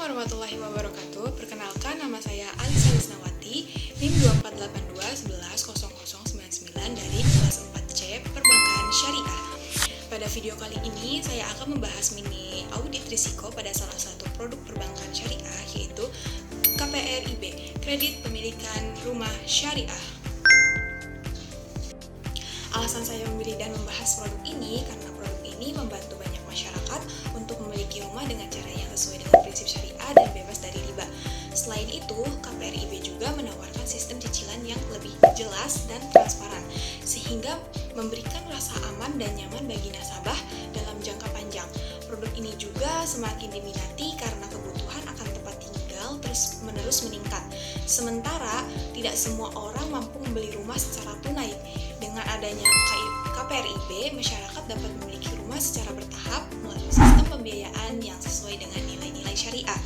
warahmatullahi wabarakatuh. Perkenalkan, nama saya Alisa Lisnawati, NIM 2482110099 dari kelas 4C Perbankan Syariah. Pada video kali ini, saya akan membahas mini audit risiko pada salah satu produk perbankan syariah, yaitu KPRIB, Kredit Pemilikan Rumah Syariah. Alasan saya memilih dan membahas produk ini karena produk ini membantu banyak masyarakat untuk memiliki rumah dengan cara yang sesuai dengan prinsip syariah dan bebas dari riba. Selain itu, KPRIB juga menawarkan sistem cicilan yang lebih jelas dan transparan, sehingga memberikan rasa aman dan nyaman bagi nasabah dalam jangka panjang. Produk ini juga semakin diminati karena kebutuhan akan tempat tinggal terus-menerus meningkat. Sementara, tidak semua orang mampu membeli rumah secara tunai. Dengan adanya KPRIB, masyarakat dapat memiliki rumah secara bertahap melalui sistem pembiayaan yang sesuai dengan nilai-nilai syariah.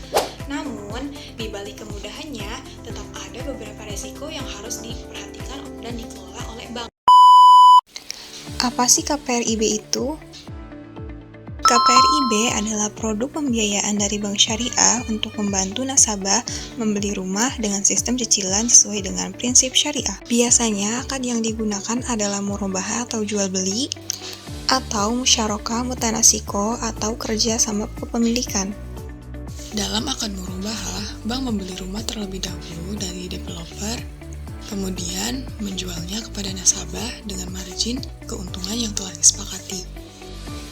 Namun, di balik kemudahannya, tetap ada beberapa resiko yang harus diperhatikan dan dikelola oleh bank. Apa sih KPRIB itu? KPRIB adalah produk pembiayaan dari bank syariah untuk membantu nasabah membeli rumah dengan sistem cicilan sesuai dengan prinsip syariah. Biasanya akad yang digunakan adalah murabahah atau jual beli, atau musyarakah mutanasiko atau kerja sama kepemilikan. Dalam akad murabahah, bank membeli rumah terlebih dahulu dari developer, kemudian menjualnya kepada nasabah dengan margin keuntungan yang telah disepakati.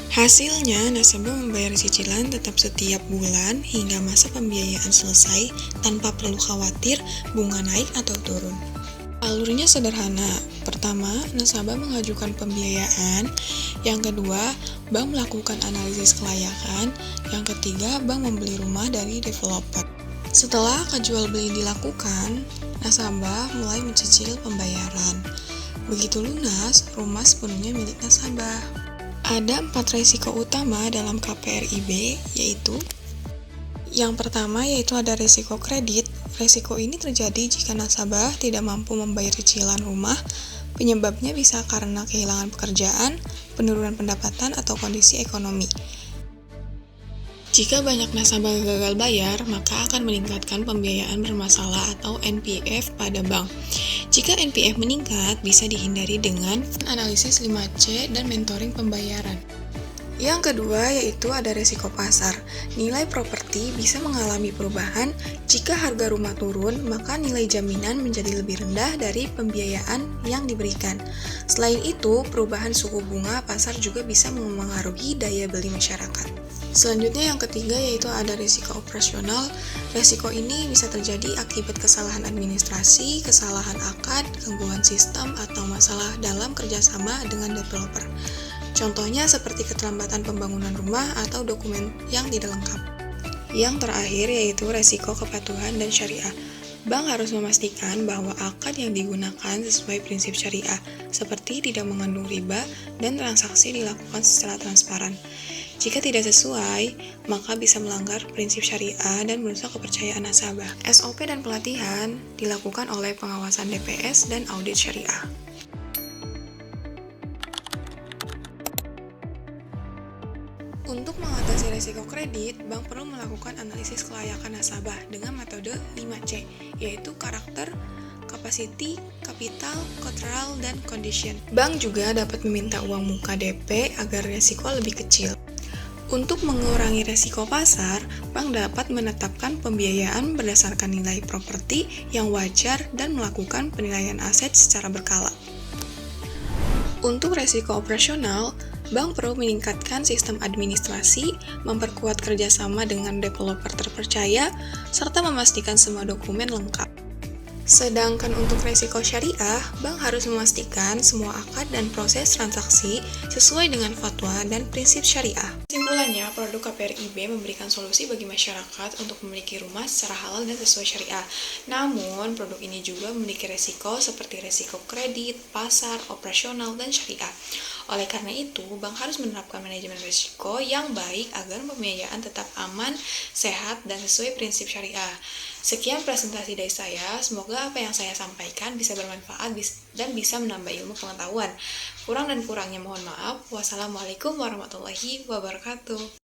Hasilnya, nasabah membayar cicilan tetap setiap bulan hingga masa pembiayaan selesai tanpa perlu khawatir bunga naik atau turun. Alurnya sederhana. Pertama, nasabah mengajukan pembiayaan. Yang kedua, bank melakukan analisis kelayakan. Yang ketiga, bank membeli rumah dari developer. Setelah akad jual beli dilakukan, nasabah mulai mencicil pembayaran. Begitu lunas, rumah sepenuhnya milik nasabah. Ada 4 risiko utama dalam KPRIB, yaitu yang pertama yaitu ada risiko kredit. Risiko ini terjadi jika nasabah tidak mampu membayar cicilan rumah. Penyebabnya bisa karena kehilangan pekerjaan, penurunan pendapatan, atau kondisi ekonomi. Jika banyak nasabah gagal bayar, maka akan meningkatkan pembiayaan bermasalah atau NPF pada bank. Jika NPF meningkat, bisa dihindari dengan analisis 5C dan mentoring pembayaran. Yang kedua yaitu ada risiko pasar. Nilai properti bisa mengalami perubahan. Jika harga rumah turun, maka nilai jaminan menjadi lebih rendah dari pembiayaan yang diberikan. Selain itu, perubahan suku bunga pasar juga bisa memengaruhi daya beli masyarakat. Selanjutnya yang ketiga yaitu ada risiko operasional. Risiko ini bisa terjadi akibat kesalahan administrasi, kesalahan akad, gangguan sistem, atau masalah dalam kerjasama dengan developer. Contohnya seperti keterlambatan pembangunan rumah atau dokumen yang tidak lengkap. Yang terakhir yaitu resiko kepatuhan dan syariah. Bank harus memastikan bahwa akad yang digunakan sesuai prinsip syariah, seperti tidak mengandung riba dan transaksi dilakukan secara transparan. Jika tidak sesuai, maka bisa melanggar prinsip syariah dan merusak kepercayaan nasabah. SOP dan pelatihan dilakukan oleh pengawasan DPS dan audit syariah. Untuk mengatasi risiko kredit, bank perlu melakukan analisis kelayakan nasabah dengan metode 5C, yaitu karakter, capacity, capital, collateral, dan condition. Bank juga dapat meminta uang muka DP agar risiko lebih kecil. Untuk mengurangi risiko pasar, bank dapat menetapkan pembiayaan berdasarkan nilai properti yang wajar dan melakukan penilaian aset secara berkala. Untuk risiko operasional, bank perlu meningkatkan sistem administrasi, memperkuat kerjasama dengan developer terpercaya, serta memastikan semua dokumen lengkap. Sedangkan untuk risiko syariah, bank harus memastikan semua akad dan proses transaksi sesuai dengan fatwa dan prinsip syariah. Kesimpulannya, produk KPRIB memberikan solusi bagi masyarakat untuk memiliki rumah secara halal dan sesuai syariah. Namun, produk ini juga memiliki risiko seperti risiko kredit, pasar, operasional, dan syariah. Oleh karena itu, bank harus menerapkan manajemen risiko yang baik agar pembiayaan tetap aman, sehat, dan sesuai prinsip syariah. Sekian presentasi dari saya, semoga apa yang saya sampaikan bisa bermanfaat dan bisa menambah ilmu pengetahuan. Kurang dan kurangnya mohon maaf. Wassalamualaikum warahmatullahi wabarakatuh.